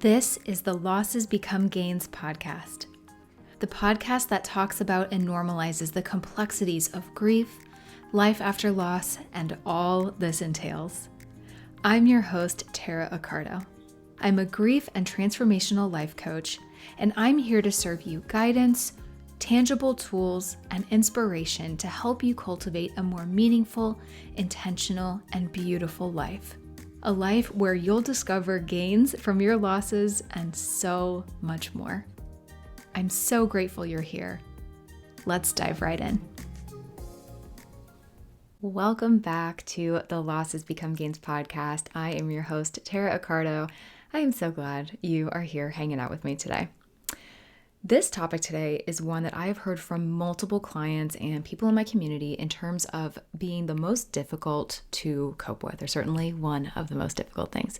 This is the Losses Become Gains podcast, the podcast that talks about and normalizes the complexities of grief, life after loss, and all this entails. I'm your host, Tara Accardo. I'm a grief and transformational life coach, and I'm here to serve you guidance, tangible tools, and inspiration to help you cultivate a more meaningful, intentional, and beautiful life. A life where you'll discover gains from your losses and so much more. I'm so grateful you're here. Let's dive right in. Welcome back to the Losses Become Gains podcast. I am your host, Tara Accardo. I am so glad you are here hanging out with me today. This topic today is one that I have heard from multiple clients and people in my community in terms of being the most difficult to cope with, or certainly one of the most difficult things.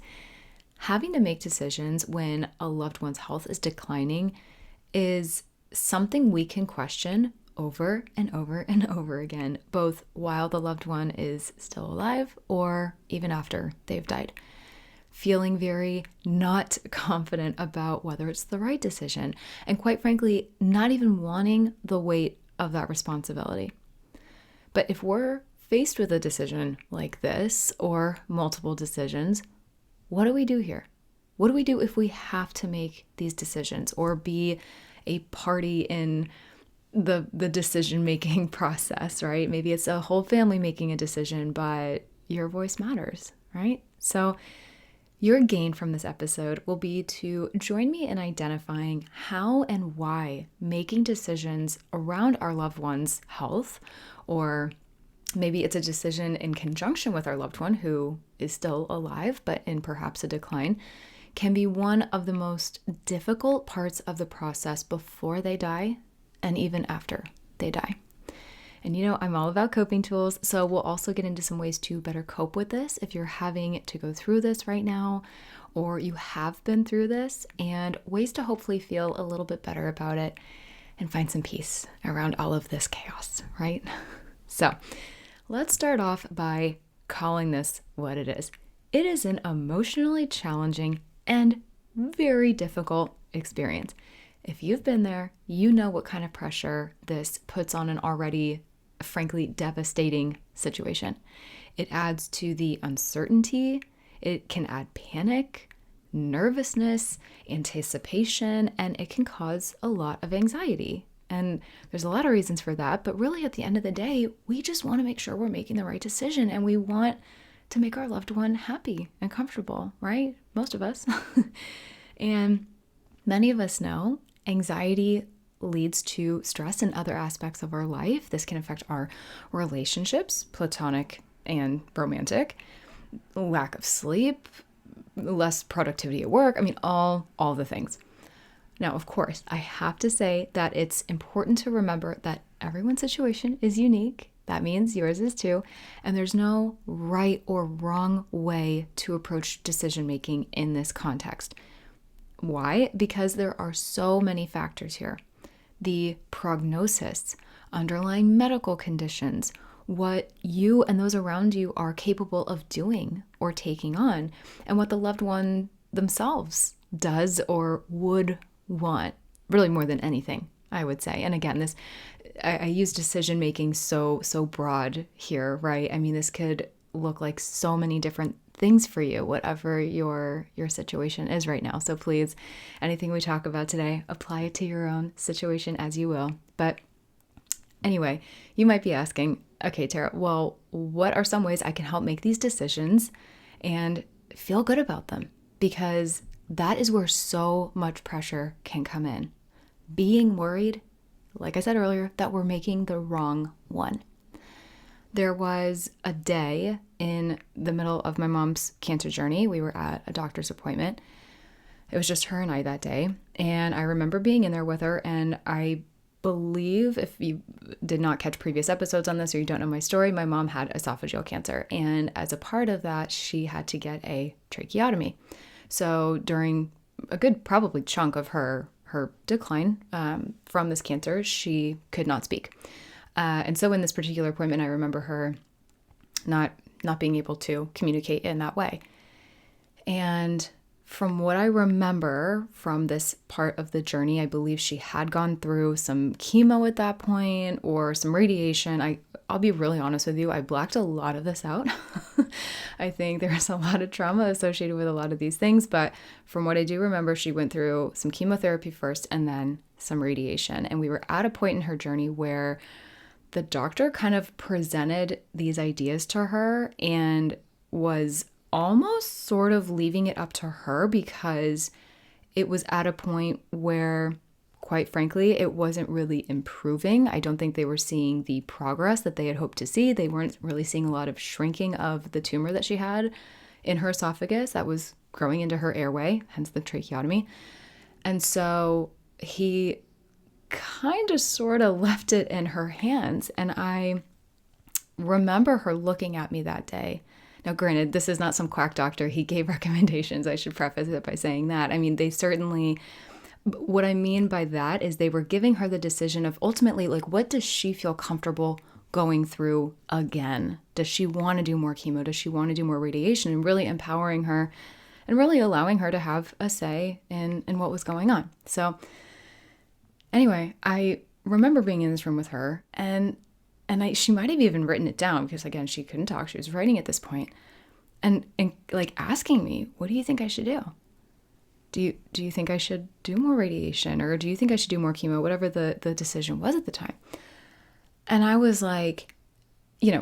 Having to make decisions when a loved one's health is declining is something we can question over and over and over again, both while the loved one is still alive or even after they've died. Feeling very not confident about whether it's the right decision, and quite frankly, not even wanting the weight of that responsibility. But if we're faced with a decision like this, or multiple decisions, what do we do here? What do we do if we have to make these decisions or be a party in the decision-making process, right? Maybe it's a whole family making a decision, but your voice matters, right? So your gain from this episode will be to join me in identifying how and why making decisions around our loved one's health, or maybe it's a decision in conjunction with our loved one who is still alive but in perhaps a decline, can be one of the most difficult parts of the process before they die and even after they die. And you know, I'm all about coping tools, so we'll also get into some ways to better cope with this if you're having to go through this right now, or you have been through this, and ways to hopefully feel a little bit better about it and find some peace around all of this chaos, right? So let's start off by calling this what it is. It is an emotionally challenging and very difficult experience. If you've been there, you know what kind of pressure this puts on an already frankly devastating situation. It adds to the uncertainty. It can add panic, nervousness, anticipation, and it can cause a lot of anxiety. And there's a lot of reasons for that, but really at the end of the day, we just want to make sure we're making the right decision, and we want to make our loved one happy and comfortable, right? Most of us. And many of us know anxiety leads to stress in other aspects of our life. This can affect our relationships, platonic and romantic, lack of sleep, less productivity at work. I mean, all the things. Now, of course, I have to say that it's important to remember that everyone's situation is unique. That means yours is too. And there's no right or wrong way to approach decision making in this context. Why? Because there are so many factors here. The prognosis, underlying medical conditions, what you and those around you are capable of doing or taking on, and what the loved one themselves does or would want, really more than anything, I would say. And again, I use decision making so broad here, right? I mean, this could look like so many different things for you, whatever your situation is right now. So please, anything we talk about today, apply it to your own situation as you will. But anyway, you might be asking, okay, Tara, well, what are some ways I can help make these decisions and feel good about them? Because that is where so much pressure can come in. Being worried, like I said earlier, that we're making the wrong one. There was a day in the middle of my mom's cancer journey. We were at a doctor's appointment. It was just her and I that day. And I remember being in there with her. And I believe, if you did not catch previous episodes on this or you don't know my story, my mom had esophageal cancer. And as a part of that, she had to get a tracheotomy. So during a good probably chunk of her decline from this cancer, she could not speak. And so in this particular appointment, I remember her not being able to communicate in that way. And from what I remember from this part of the journey, I believe she had gone through some chemo at that point or some radiation. I'll be really honest with you, I blacked a lot of this out. I think there was a lot of trauma associated with a lot of these things, but from what I do remember, she went through some chemotherapy first and then some radiation. And we were at a point in her journey where the doctor kind of presented these ideas to her and was almost sort of leaving it up to her because it was at a point where, quite frankly, it wasn't really improving. I don't think they were seeing the progress that they had hoped to see. They weren't really seeing a lot of shrinking of the tumor that she had in her esophagus that was growing into her airway, hence the tracheotomy. And so he kind of sort of left it in her hands. And I remember her looking at me that day. Now, granted, this is not some quack doctor. He gave recommendations. I should preface it by saying that. I mean, they certainly, what I mean by that is they were giving her the decision of ultimately, like, what does she feel comfortable going through again? Does she want to do more chemo? Does she want to do more radiation? And really empowering her and really allowing her to have a say in what was going on. So anyway, I remember being in this room with her and she might have even written it down because, again, she couldn't talk. She was writing at this point and like asking me, what do you think I should do? Do you think I should do more radiation or do you think I should do more chemo? Whatever the decision was at the time. And I was like,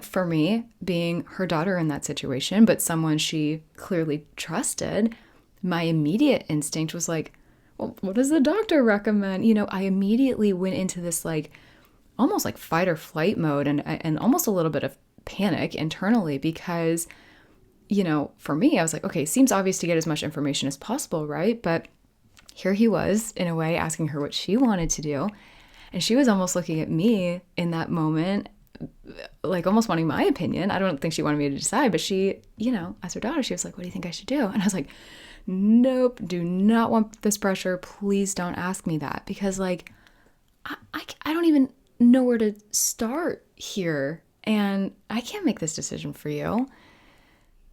for me, being her daughter in that situation, but someone she clearly trusted, my immediate instinct was like, well, what does the doctor recommend? I immediately went into this like almost like fight or flight mode and almost a little bit of panic internally because, for me, I was like, okay, seems obvious to get as much information as possible, right? But here he was, in a way, asking her what she wanted to do. And she was almost looking at me in that moment, like almost wanting my opinion. I don't think she wanted me to decide, but she, as her daughter, she was like, what do you think I should do? And I was like, nope, do not want this pressure. Please don't ask me that because like, I don't even know where to start here and I can't make this decision for you.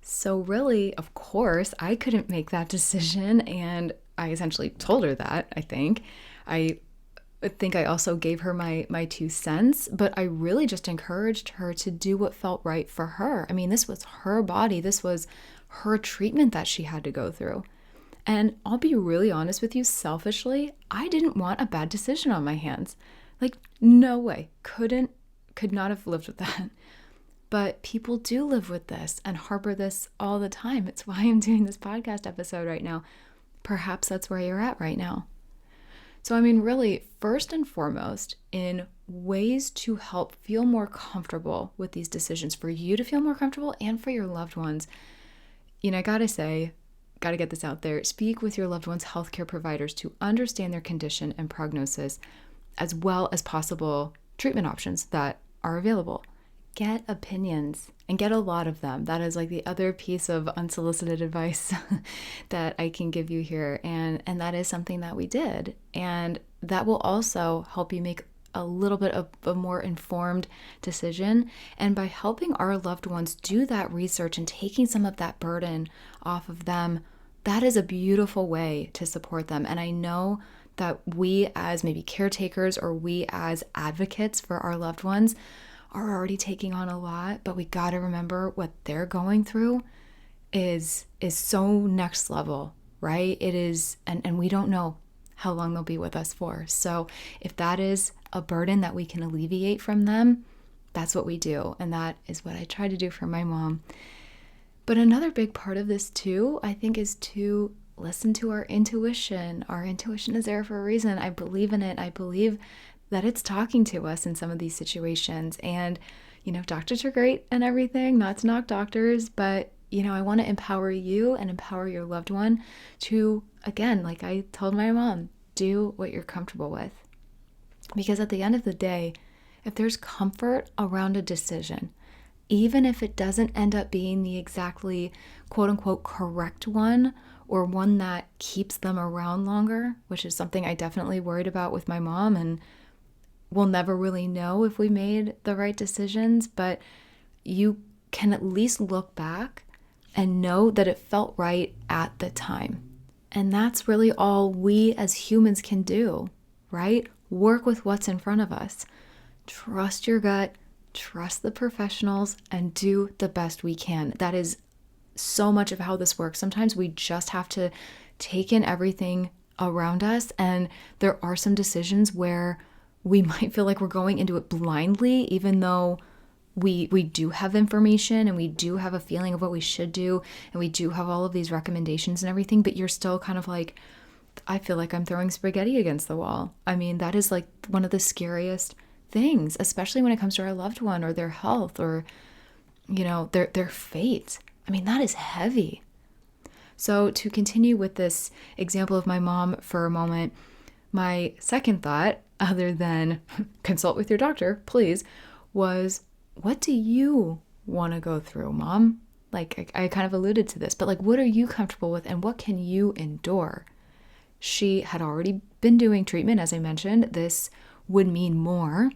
So really, of course, I couldn't make that decision and I essentially told her that, I think. I think I also gave her my 2 cents, but I really just encouraged her to do what felt right for her. I mean, this was her body. This was her treatment that she had to go through. And I'll be really honest with you, selfishly, I didn't want a bad decision on my hands. Like, no way. Could not have lived with that. But people do live with this and harbor this all the time. It's why I'm doing this podcast episode right now. Perhaps that's where you're at right now. So, I mean, really, first and foremost, in ways to help feel more comfortable with these decisions, for you to feel more comfortable and for your loved ones, I gotta get this out there. Speak with your loved ones' healthcare providers to understand their condition and prognosis, as well as possible treatment options that are available. Get opinions and get a lot of them. That is like the other piece of unsolicited advice that I can give you here. And that is something that we did. And that will also help you make a little bit of a more informed decision. And by helping our loved ones do that research and taking some of that burden off of them, that is a beautiful way to support them. And I know that we as maybe caretakers or we as advocates for our loved ones are already taking on a lot, but we got to remember what they're going through is so next level, right? It is, and we don't know how long they'll be with us for. So if that is a burden that we can alleviate from them, that's what we do. And that is what I try to do for my mom. But another big part of this too, I think, is to listen to our intuition. Our intuition is there for a reason. I believe in it. I believe that it's talking to us in some of these situations. And, doctors are great and everything, not to knock doctors, but, I want to empower you and empower your loved one to, again, like I told my mom, do what you're comfortable with. Because at the end of the day, if there's comfort around a decision, even if it doesn't end up being the exactly quote unquote correct one, or one that keeps them around longer, which is something I definitely worried about with my mom, and we'll never really know if we made the right decisions, but you can at least look back and know that it felt right at the time. And that's really all we as humans can do, right? Work with what's in front of us. Trust your gut, trust the professionals, and do the best we can. That is so much of how this works. Sometimes we just have to take in everything around us, and there are some decisions where we might feel like we're going into it blindly, even though we do have information and we do have a feeling of what we should do, and we do have all of these recommendations and everything, but you're still kind of like, I feel like I'm throwing spaghetti against the wall. I mean, that is like one of the scariest things, especially when it comes to our loved one or their health or, their fate. I mean, that is heavy. So to continue with this example of my mom for a moment, my second thought, other than consult with your doctor, please, was, what do you want to go through, Mom? Like, I kind of alluded to this, but like, what are you comfortable with and what can you endure? She had already been doing treatment, as I mentioned. This would mean more,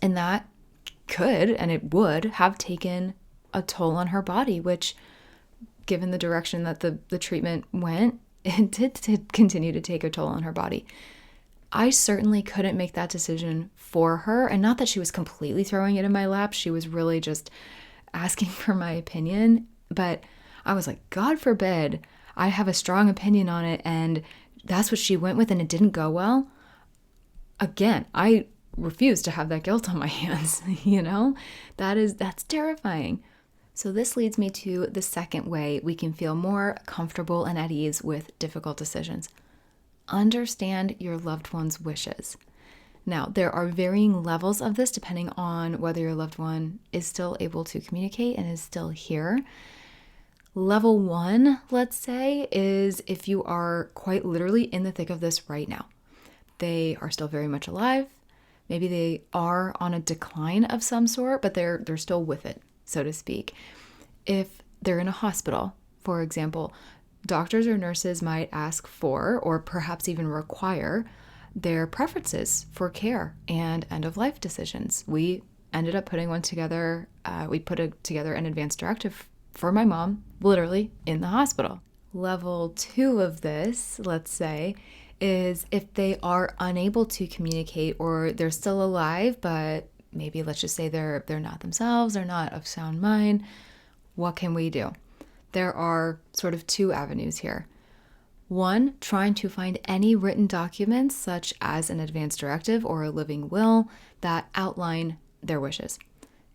and that could, and it would have taken a toll on her body, which, given the direction that the treatment went, it did continue to take a toll on her body. I certainly couldn't make that decision for her. And not that she was completely throwing it in my lap. She was really just asking for my opinion. But I was like, God forbid I have a strong opinion on it, and that's what she went with, and it didn't go well. Again, I refuse to have that guilt on my hands. That's terrifying. So this leads me to the second way we can feel more comfortable and at ease with difficult decisions. Understand your loved one's wishes. Now, there are varying levels of this depending on whether your loved one is still able to communicate and is still here. Level 1, let's say, is if you are quite literally in the thick of this right now. They are still very much alive. Maybe they are on a decline of some sort, but they're still with it, so to speak. If they're in a hospital, for example, doctors or nurses might ask for, or perhaps even require, their preferences for care and end-of-life decisions. We ended up putting one together. We put together an advance directive for my mom, literally in the hospital. Level 2 of this, let's say, is if they are unable to communicate or they're still alive, but maybe let's just say they're not themselves, they're not of sound mind. What can we do? There are sort of 2 avenues here. 1, trying to find any written documents, such as an advance directive or a living will, that outline their wishes.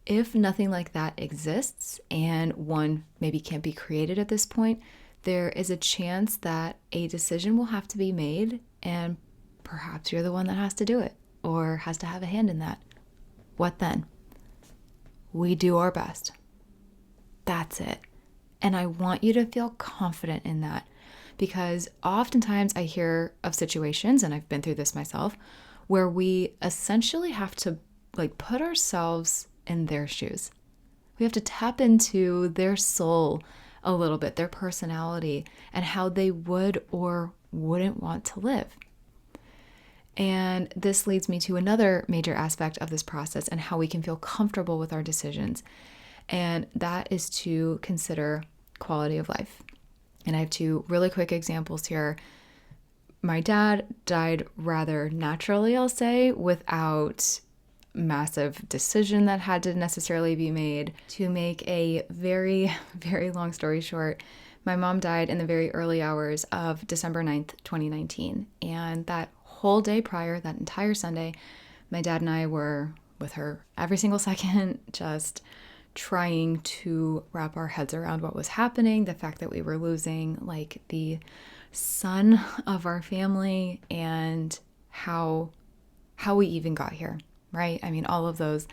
If nothing like that exists, and one maybe can't be created at this point, there is a chance that a decision will have to be made, and perhaps you're the one that has to do it, or has to have a hand in that. What then? We do our best. That's it. And I want you to feel confident in that, because oftentimes I hear of situations, and I've been through this myself, where we essentially have to put ourselves in their shoes. We have to tap into their soul a little bit, their personality, and how they would or wouldn't want to live. And this leads me to another major aspect of this process and how we can feel comfortable with our decisions. And that is to consider quality of life. And I have 2 really quick examples here. My dad died rather naturally, I'll say, without massive decision that had to necessarily be made. To make a very, very long story short, my mom died in the very early hours of December 9th, 2019. And that whole day prior, that entire Sunday, my dad and I were with her every single second, just trying to wrap our heads around what was happening, the fact that we were losing the son of our family, and how we even got here, right? I mean, all of those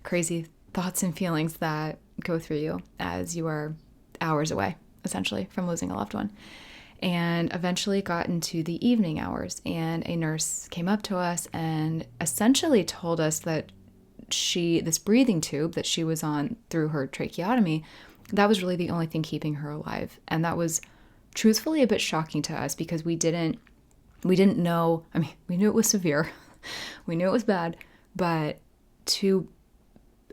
crazy thoughts and feelings that go through you as you are hours away, essentially, from losing a loved one. And eventually got into the evening hours, and a nurse came up to us and essentially told us that this breathing tube that she was on through her tracheotomy, that was really the only thing keeping her alive. And that was truthfully a bit shocking to us, because we didn't know. I mean, we knew it was severe. We knew it was bad, but to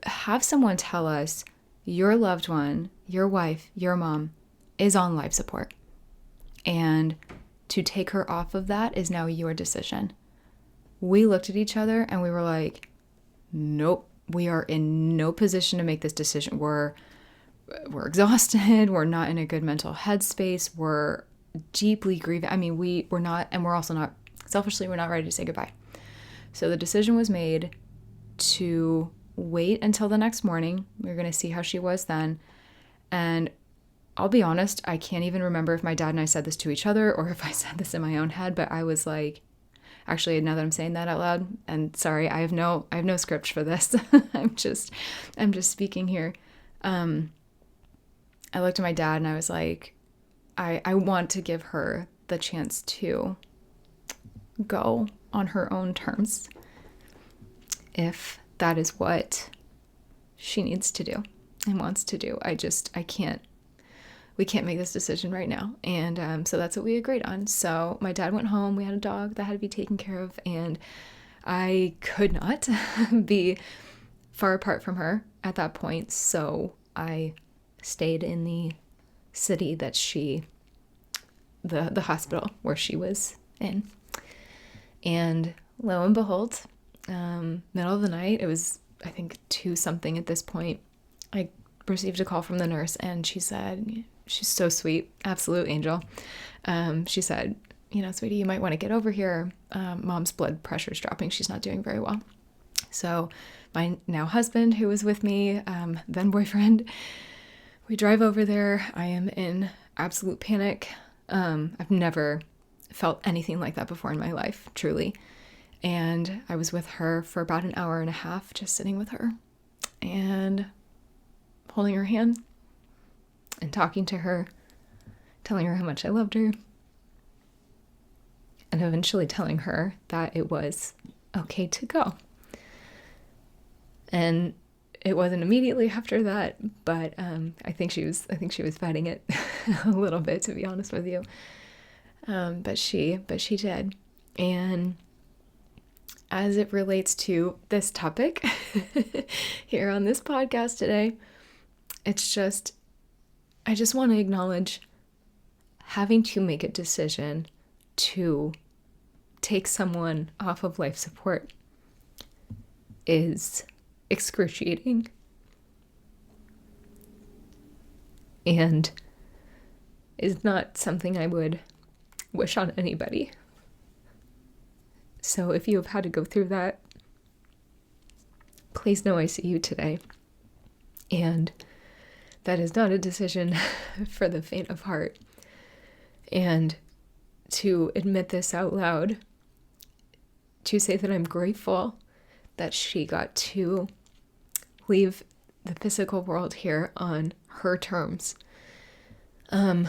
have someone tell us your loved one, your wife, your mom is on life support, and to take her off of that is now your decision. We looked at each other and we were like, nope, we are in no position to make this decision. We're exhausted. We're not in a good mental headspace. We're deeply grieving. I mean, we're not, and we're also not, selfishly, we're not ready to say goodbye. So the decision was made to wait until the next morning. We were going to see how she was then. And I'll be honest, I can't even remember if my dad and I said this to each other or if I said this in my own head, but I was like, actually, now that I'm saying that out loud, and sorry, I have no script for this. I'm just speaking here. I looked at my dad and I was like, I want to give her the chance to go on her own terms if that is what she needs to do and wants to do. We can't make this decision right now. And so that's what we agreed on. So my dad went home. We had a dog that had to be taken care of, and I could not be far apart from her at that point. So I stayed in the city that the hospital where she was in. And lo and behold, middle of the night, it was, I think, 2-something at this point, I received a call from the nurse, and she said, she's so sweet, absolute angel. She said, sweetie, you might want to get over here. Mom's blood pressure is dropping. She's not doing very well. So my now husband, who was with me, then boyfriend, we drive over there. I am in absolute panic. I've never felt anything like that before in my life, truly. And I was with her for about an hour and a half, just sitting with her and holding her hand and talking to her, telling her how much I loved her, and eventually telling her that it was okay to go. And it wasn't immediately after that, but I think she was fighting it a little bit, to be honest with you. But she did. And as it relates to this topic here on this podcast today, I just want to acknowledge having to make a decision to take someone off of life support is excruciating and is not something I would wish on anybody. So if you have had to go through that, please know I see you today. And that is not a decision for the faint of heart. And to admit this out loud, to say that I'm grateful that she got to leave the physical world here on her terms. I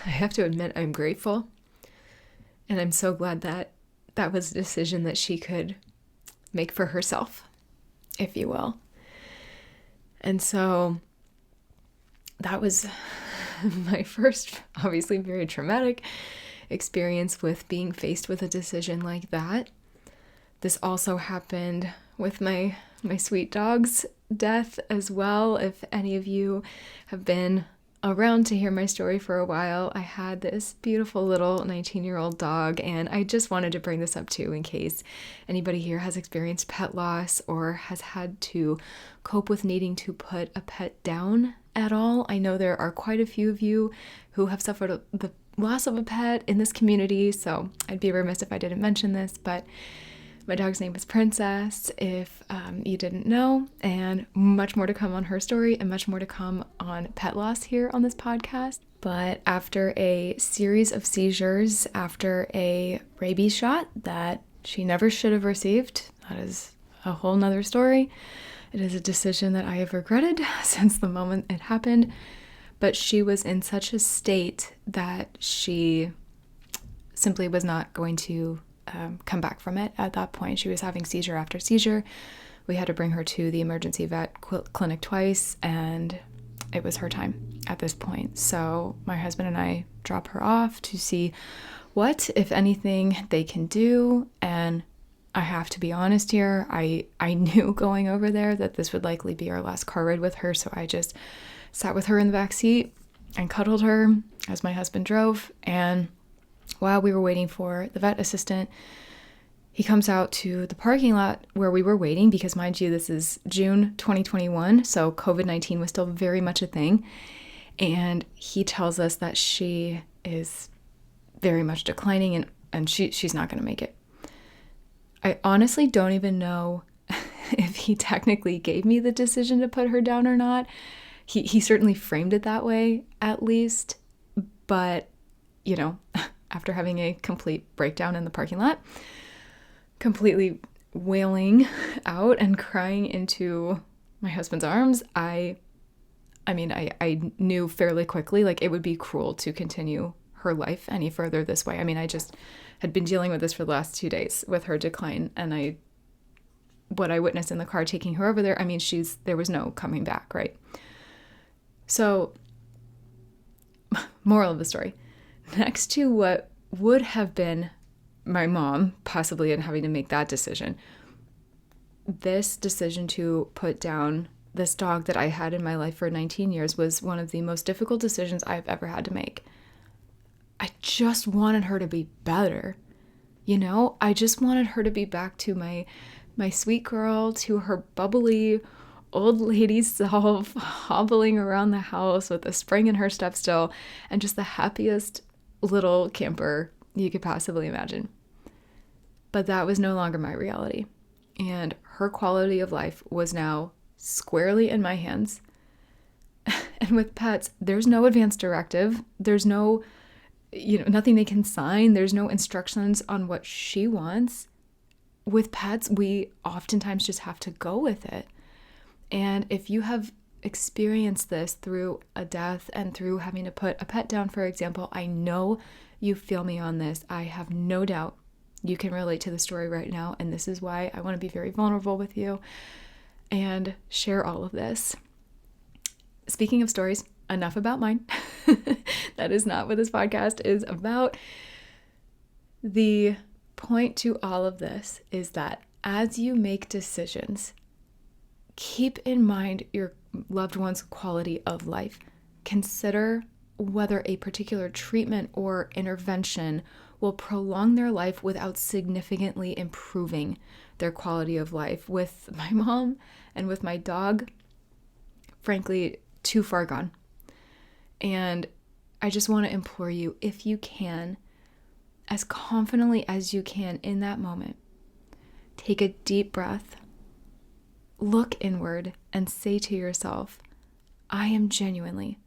have to admit I'm grateful, and I'm so glad that that was a decision that she could make for herself, if you will. And so that was my first, obviously very traumatic experience with being faced with a decision like that. This also happened with my sweet dog's death as well. If any of you have been around to hear my story for a while, I had this beautiful little 19-year-old dog, and I just wanted to bring this up too in case anybody here has experienced pet loss or has had to cope with needing to put a pet down at all. I know there are quite a few of you who have suffered the loss of a pet in this community, so I'd be remiss if I didn't mention this, but my dog's name is Princess, if you didn't know, and much more to come on her story and much more to come on pet loss here on this podcast. But after a series of seizures, after a rabies shot that she never should have received, that is a whole nother story. It is a decision that I have regretted since the moment it happened, but she was in such a state that she simply was not going to come back from it. At that point, she was having seizure after seizure. We had to bring her to the emergency vet clinic twice, and it was her time at this point. So my husband and I drop her off to see what, if anything, they can do. And I have to be honest here, I knew going over there that this would likely be our last car ride with her, so I just sat with her in the back seat and cuddled her as my husband drove, and while we were waiting for the vet assistant, he comes out to the parking lot where we were waiting because, mind you, this is June 2021, so COVID-19 was still very much a thing. And he tells us that she is very much declining and she's not going to make it. I honestly don't even know if he technically gave me the decision to put her down or not. He certainly framed it that way, at least. But, after having a complete breakdown in the parking lot, completely wailing out and crying into my husband's arms, I knew fairly quickly, like, it would be cruel to continue her life any further this way. I just had been dealing with this for the last 2 days with her decline, and what I witnessed in the car taking her over there, there was no coming back, right? So, moral of the story, next to what would have been my mom possibly and having to make that decision, this decision to put down this dog that I had in my life for 19 years was one of the most difficult decisions I've ever had to make. I just wanted her to be better. I just wanted her to be back to my sweet girl, to her bubbly old lady self, hobbling around the house with a spring in her step still, and just the happiest little camper you could possibly imagine. But that was no longer my reality. And her quality of life was now squarely in my hands. And with pets, there's no advance directive. There's no, nothing they can sign. There's no instructions on what she wants. With pets, we oftentimes just have to go with it. And if you have experienced this through a death and through having to put a pet down, for example, I know you feel me on this. I have no doubt you can relate to the story right now. And this is why I want to be very vulnerable with you and share all of this. Speaking of stories, enough about mine. That is not what this podcast is about. The point to all of this is that as you make decisions, keep in mind your loved one's quality of life. Consider whether a particular treatment or intervention will prolong their life without significantly improving their quality of life. With my mom and with my dog, frankly, too far gone. And I just want to implore you, if you can, as confidently as you can in that moment, take a deep breath, look inward, and say to yourself, I am genuinely,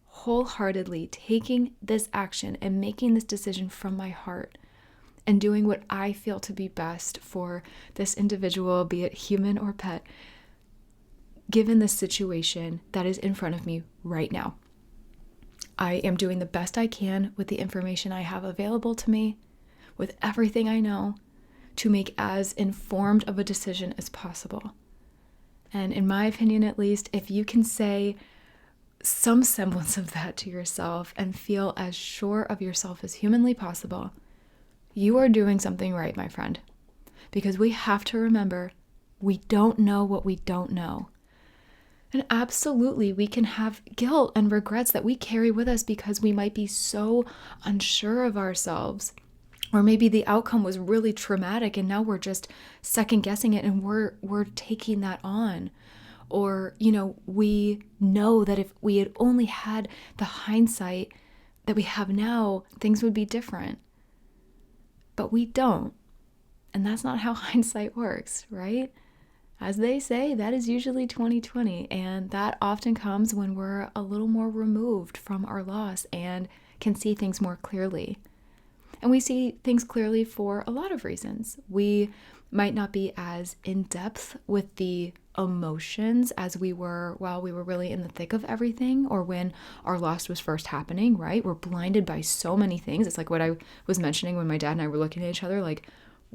wholeheartedly taking this action and making this decision from my heart and doing what I feel to be best for this individual, be it human or pet, given the situation that is in front of me right now. I am doing the best I can with the information I have available to me, with everything I know, to make as informed of a decision as possible. And in my opinion, at least, if you can say some semblance of that to yourself and feel as sure of yourself as humanly possible, you are doing something right, my friend. Because we have to remember, we don't know what we don't know. And absolutely, we can have guilt and regrets that we carry with us because we might be so unsure of ourselves. Or maybe the outcome was really traumatic and now we're just second guessing it and we're taking that on. Or, we know that if we had only had the hindsight that we have now, things would be different. But we don't. And that's not how hindsight works, right? As they say, that is usually 20/20, and that often comes when we're a little more removed from our loss and can see things more clearly. And we see things clearly for a lot of reasons. We might not be as in depth with the emotions as we were while we were really in the thick of everything, or when our loss was first happening, right? We're blinded by so many things. It's like what I was mentioning when my dad and I were looking at each other, like,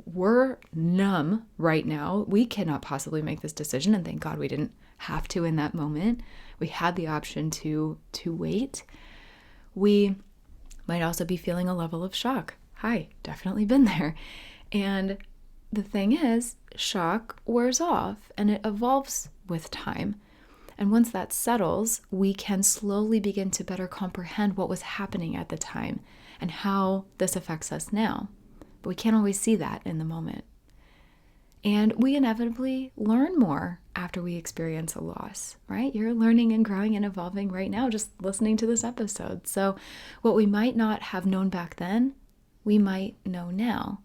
we're numb right now. We cannot possibly make this decision, and thank God we didn't have to in that moment. We had the option to wait. We might also be feeling a level of shock. Hi, definitely been there. And the thing is, shock wears off and it evolves with time. And once that settles, we can slowly begin to better comprehend what was happening at the time and how this affects us now. But we can't always see that in the moment. And we inevitably learn more after we experience a loss, right? You're learning and growing and evolving right now just listening to this episode. So what we might not have known back then, we might know now.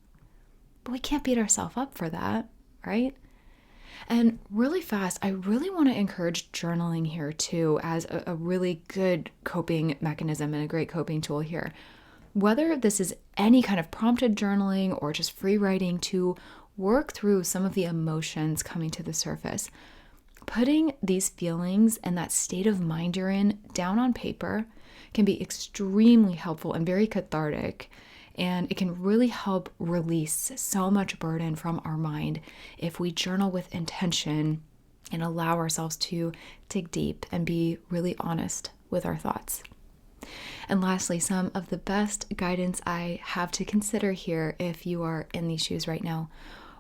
But we can't beat ourselves up for that, right? And really fast, I really want to encourage journaling here too as a really good coping mechanism and a great coping tool here. Whether this is any kind of prompted journaling or just free writing to work through some of the emotions coming to the surface. Putting these feelings and that state of mind you're in down on paper can be extremely helpful and very cathartic. And it can really help release so much burden from our mind if we journal with intention and allow ourselves to dig deep and be really honest with our thoughts. And lastly, some of the best guidance I have to consider here if you are in these shoes right now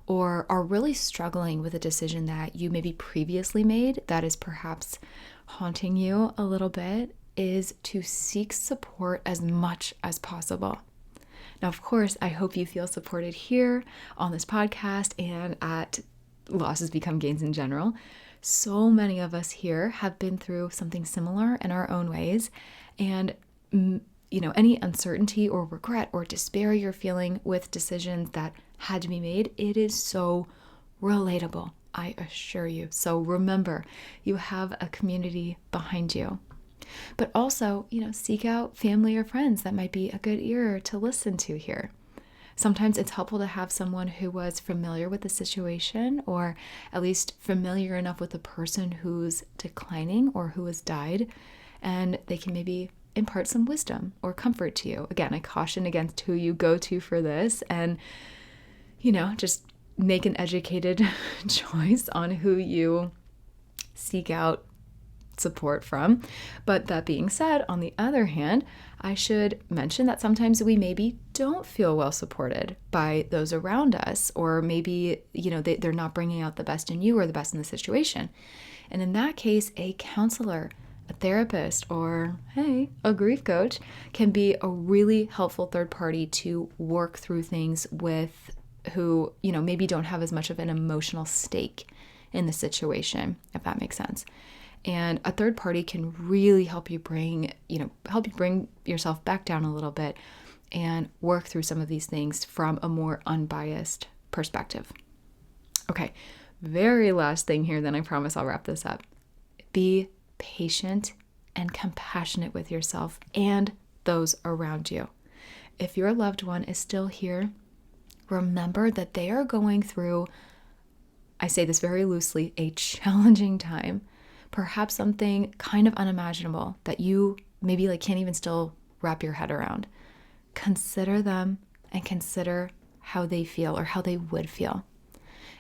or are really struggling with a decision that you maybe previously made that is perhaps haunting you a little bit is to seek support as much as possible. Now, of course, I hope you feel supported here on this podcast and at Losses Become Gains in general. So many of us here have been through something similar in our own ways. And, any uncertainty or regret or despair you're feeling with decisions that had to be made, it is so relatable, I assure you. So remember, you have a community behind you. But also, seek out family or friends that might be a good ear to listen to here. Sometimes it's helpful to have someone who was familiar with the situation or at least familiar enough with the person who's declining or who has died, and they can maybe impart some wisdom or comfort to you. Again, I caution against who you go to for this and, just make an educated choice on who you seek out support from. But that being said, on the other hand, I should mention that sometimes we maybe don't feel well supported by those around us, or maybe, they're not bringing out the best in you or the best in the situation. And in that case, a counselor, a therapist, or a grief coach can be a really helpful third party to work through things with who, maybe don't have as much of an emotional stake in the situation, if that makes sense. And a third party can really help you bring yourself back down a little bit and work through some of these things from a more unbiased perspective. Okay, very last thing here, then I promise I'll wrap this up. Be patient and compassionate with yourself and those around you. If your loved one is still here, remember that they are going through, I say this very loosely, a challenging time. Perhaps something kind of unimaginable that you maybe can't even still wrap your head around. Consider them and consider how they feel or how they would feel.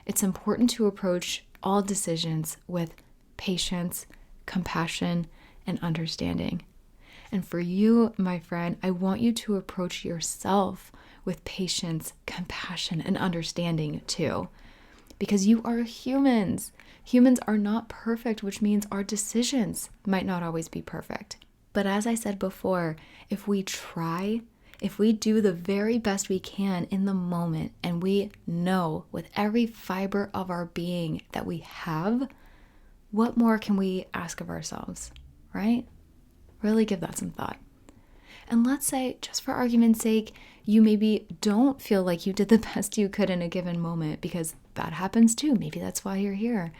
It's important to approach all decisions with patience, compassion, and understanding. And for you, my friend, I want you to approach yourself with patience, compassion, and understanding too. Because you are humans. Humans are not perfect, which means our decisions might not always be perfect. But as I said before, if we try, if we do the very best we can in the moment, and we know with every fiber of our being that we have, what more can we ask of ourselves, right? Really give that some thought. And let's say, just for argument's sake, you maybe don't feel like you did the best you could in a given moment, because that happens too. Maybe that's why you're here.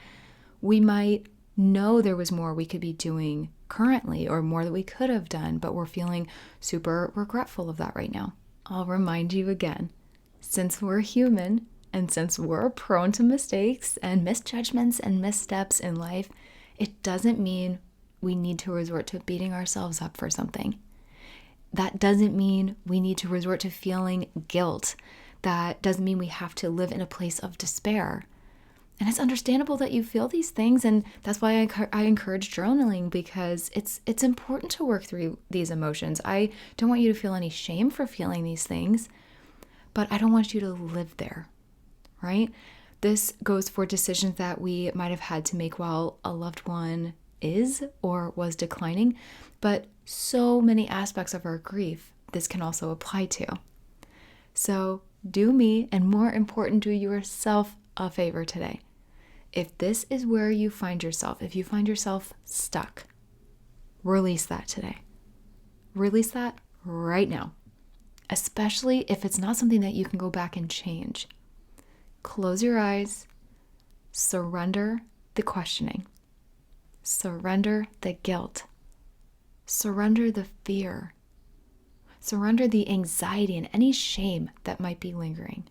We might know there was more we could be doing currently or more that we could have done, but we're feeling super regretful of that right now. I'll remind you again, since we're human and since we're prone to mistakes and misjudgments and missteps in life, it doesn't mean we need to resort to beating ourselves up for something. That doesn't mean we need to resort to feeling guilt. That doesn't mean we have to live in a place of despair. And it's understandable that you feel these things, and that's why I encourage journaling, because it's important to work through these emotions. I don't want you to feel any shame for feeling these things, but I don't want you to live there, right? This goes for decisions that we might have had to make while a loved one is or was declining, but so many aspects of our grief this can also apply to. So do me, and more important, do yourself a favor today. If this is where you find yourself, if you find yourself stuck, release that today. Release that right now, especially if it's not something that you can go back and change. Close your eyes, surrender the questioning, surrender the guilt, surrender the fear, surrender the anxiety and any shame that might be lingering.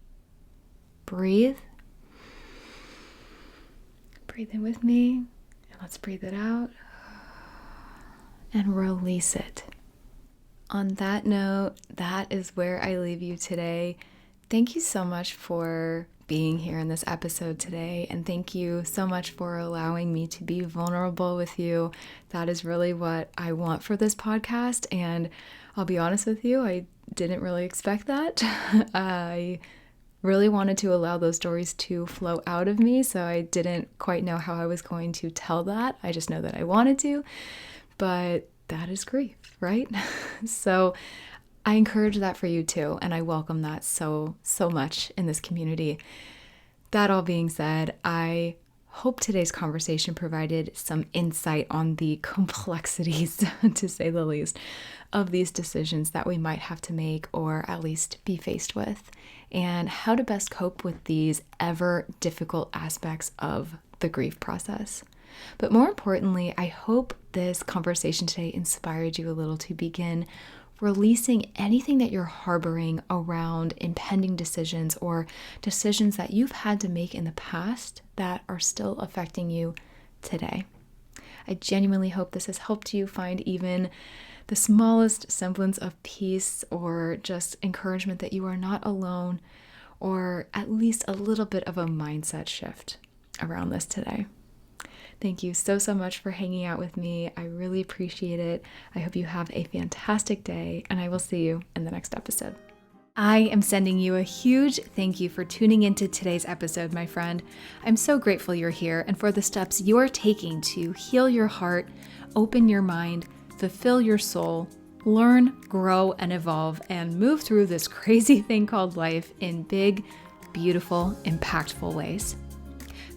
Breathe. Breathe in with me, and let's breathe it out and release it. On that note, that is where I leave you today. Thank you so much for being here in this episode today, and thank you so much for allowing me to be vulnerable with you. That is really what I want for this podcast, and I'll be honest with you, I didn't really expect that. I really wanted to allow those stories to flow out of me, so I didn't quite know how I was going to tell that. I just know that I wanted to, but that is grief, right? So I encourage that for you too, and I welcome that so much in this community. That all being said, I hope today's conversation provided some insight on the complexities, to say the least, of these decisions that we might have to make or at least be faced with, and how to best cope with these ever difficult aspects of the grief process. But more importantly, I hope this conversation today inspired you a little to begin releasing anything that you're harboring around impending decisions or decisions that you've had to make in the past that are still affecting you today. I genuinely hope this has helped you find even the smallest semblance of peace or just encouragement that you are not alone, or at least a little bit of a mindset shift around this today. Thank you so much for hanging out with me. I really appreciate it. I hope you have a fantastic day, and I will see you in the next episode. I am sending you a huge thank you for tuning into today's episode, my friend. I'm so grateful you're here and for the steps you're taking to heal your heart, open your mind, fulfill your soul, learn, grow, and evolve, and move through this crazy thing called life in big, beautiful, impactful ways.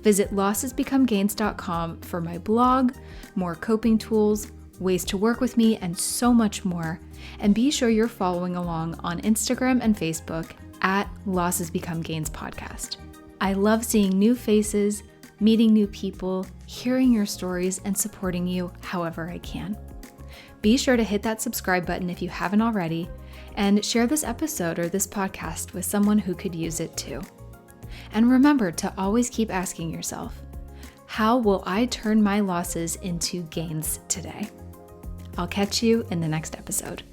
Visit lossesbecomegains.com for my blog, more coping tools, ways to work with me, and so much more. And be sure you're following along on Instagram and Facebook at Losses Become Gains Podcast. I love seeing new faces, meeting new people, hearing your stories, and supporting you however I can. Be sure to hit that subscribe button if you haven't already, and share this episode or this podcast with someone who could use it too. And remember to always keep asking yourself, how will I turn my losses into gains today? I'll catch you in the next episode.